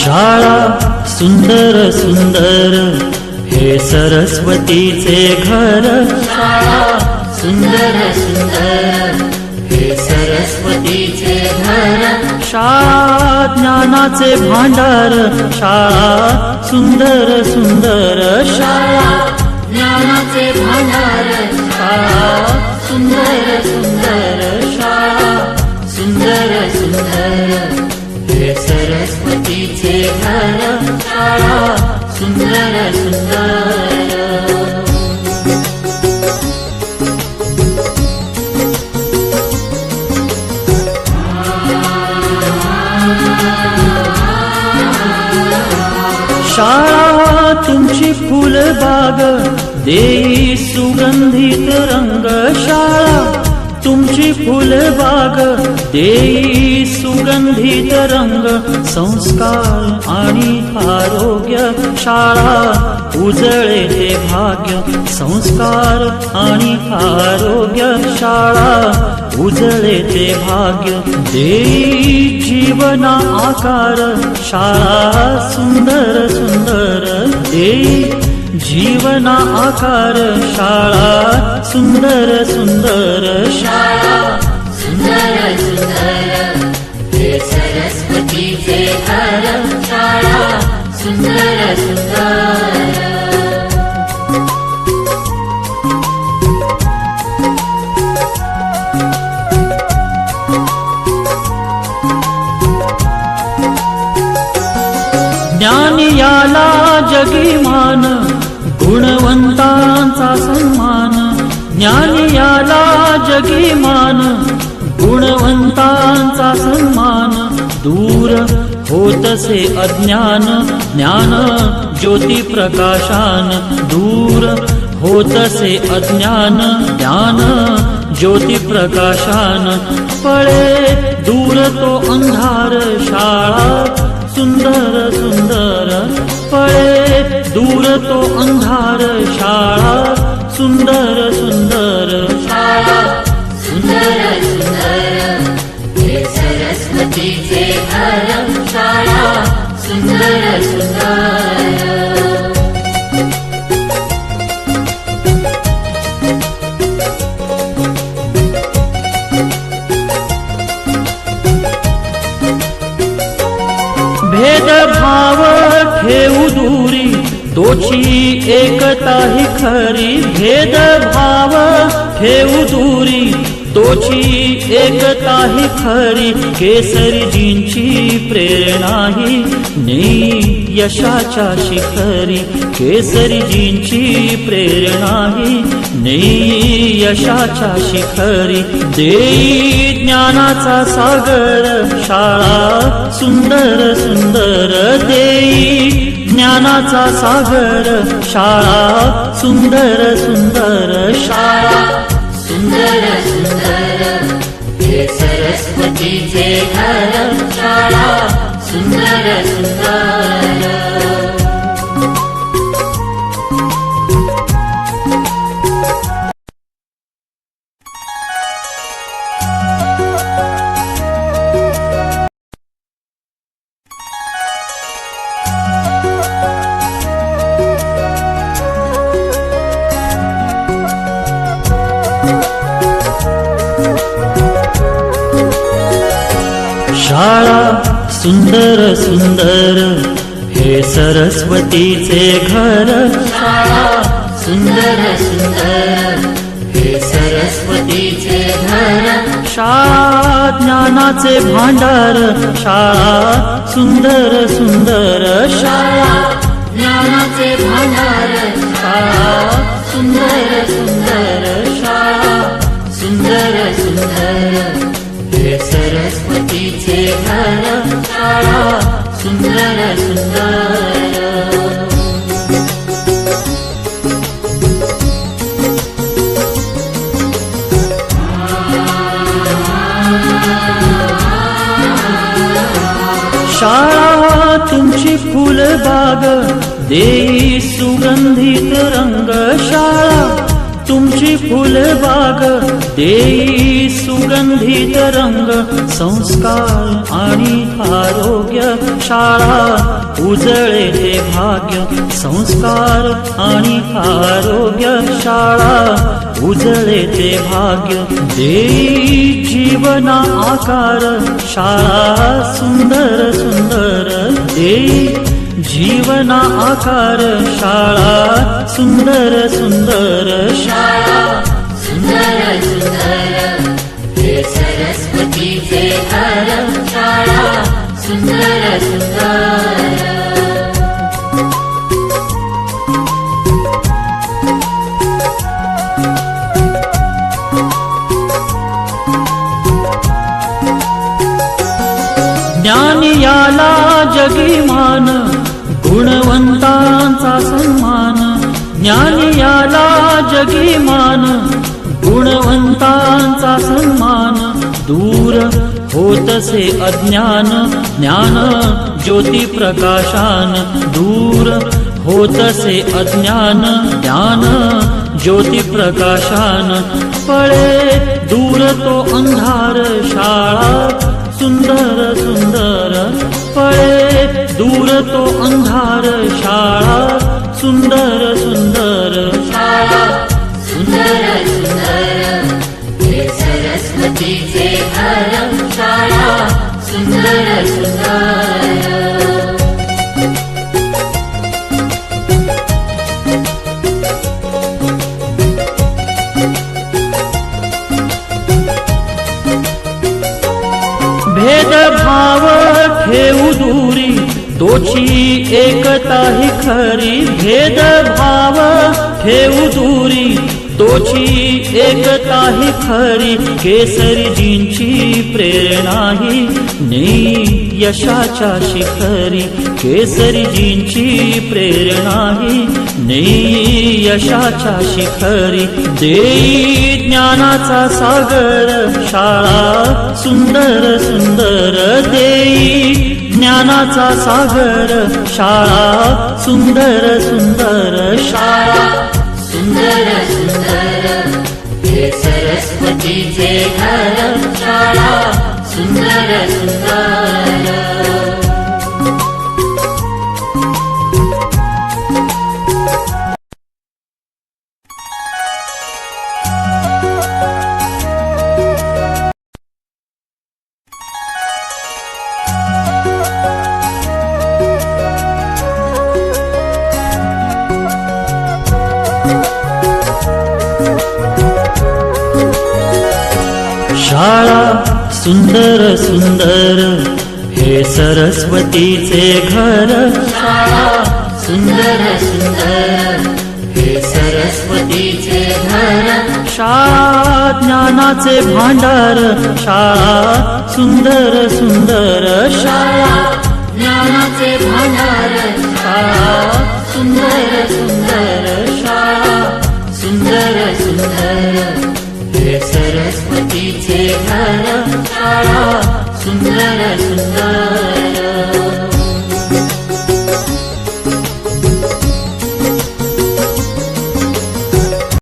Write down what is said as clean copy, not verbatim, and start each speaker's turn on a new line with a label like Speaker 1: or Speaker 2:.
Speaker 1: शाळा सुंदर सुंदर हे सरस्वतीचे घर। शाळा सुंदर सुंदर हे सरस्वतीचे घर। शाळा ज्ञानाचे भांडार। शाळा सुंदर सुंदर शाळा ज्ञानाचे भांडार। शाळा सुंदर सुंदर शाळा सुंदर सुंदर हे सरस्वतीचे घर। शाळा सुंदर सुंदर। शाळा तुमची फुलबाग देई सुगंधित रंग। शाळा तुमची फुलबाग देई सुगंधित रंग। संस्कार आणि आरोग्य शाळा उजळे ते भाग्य। संस्कार आणि आरोग्य शाळा उजळे ते भाग्य। देई जीवना आकार शाळा सुंदर सुंदर देई जीवना आकार। शाळा सुंदर सुंदर शाळा सुंदर सुंदर हे सरस्वतीचे घर। शाळा सुंदर सुंदर। ज्ञान याला जगी मान गुणवंतांचा सन्मान। ज्ञान याला जगी मान गुणवंतांचा सन्मान। दूर होतसे अज्ञान ज्ञान ज्योती प्रकाशान। दूर होतसे अज्ञान ज्ञान ज्योती प्रकाशान। पळे दूर तो अंधार शाळा सुंदर सुंदर पळे दूर तो अंधार। शाळा सुंदर सुंदर शाळा सुंदर सुंदर हे सरस्वतीचे घर। शाळा सुंदर सुंदर। भेदभाव ठेवू दूरी तोची एकता ही खरी। भेदभाव ठेवू दूरी तोची एकता ही खरी। केसरीजींची प्रेरणा ही नेई यशाच्या शिखरी। केसरीजींची प्रेरणा ही नेई यशाच्या शिखरी। देई ज्ञानाचा सागर शाळा सुंदर सुंदर देई ज्ञानाचा सागर। शाळा सुंदर सुंदर शाळा सुंदर सुंदर हे सरस्वतीचे घर। शाळा सुंदर सुंदर। शाळा सुंदर सुंदर हे सरस्वतीचे घर। शाळा सुंदर सुंदर हे सरस्वतीचे घर। शाळा ज्ञानाचे भांडार। शाळा सुंदर सुंदर शाळा ज्ञानाचे भांडार। शाळा सुंदर सुंदर शाळा सुंदर सुंदर हे सरस्वतीचे घर। शाळा सुंदर सुंदर। शाळा तुमची फुलबाग देई सुगंधित रंग। शाळा तुमची फुलबाग देई सुगंधित रंग, संस्कार आणि आरोग्य शाळा उजळे ते भाग्य, संस्कार आणि आरोग्य शाळा उजळे ते भाग्य, देई जीवना आकार शाळा सुंदर सुंदर, देई जीवना आकार शाळा सुंदर सुंदर शाळा
Speaker 2: सुंदर सुंदर हे सरस्वतीचे घर, शाळा सुंदर सुंदर.
Speaker 1: ज्ञान याला जगीमान, गुणवंतांचा सन्मान, ज्ञान याला जगीमान, गुणवंतांचा सन्मान, दूर होतसे अज्ञान, ज्ञान ज्योती प्रकाशान, दूर होतसे अज्ञान, ज्ञान ज्योती प्रकाशान, पळे दूर तो अंधार शाळा सुंदर सुंदर, पळे दूर तो अंधार शाळा सुंदर सुंदर शाळा
Speaker 2: सुंदर सुंदर हे सरस्वतीचे घर, शाळा सुंदर सुंदर.
Speaker 1: भेदभाव ठेवू दूरी तोची एकता ही खरी, भेदभाव ठेवू दूरी तोची एकता ही खरी, केसरीजींची प्रेरणा ही नेई यशाच्या शिखरी, केसरीजींची प्रेरणा ही नेई यशाच्या शिखरी, देई ज्ञानाचा सागर शाळा सुंदर सुंदर, देई ज्ञानाचा सागर शाळा सुंदर सुंदर शाळा
Speaker 2: सुंदर सुंदर हे सरस्वतीचे घर, शाळा सुंदर सुंदर.
Speaker 1: शाळा सुंदर सुंदर हे सरस्वतीचे घर,
Speaker 2: शाळा सुंदर सुंदर हे सरस्वतीचे घर,
Speaker 1: शाळा ज्ञानाचे भांडार शाळा सुंदर सुंदर शाळा
Speaker 2: ज्ञानाचे भांडार,
Speaker 1: शाळा
Speaker 2: सुंदर सुंदर शाळा सुंदर सुंदर हे सरस्वतीचे घर, शाळा सुंदर सुंदर.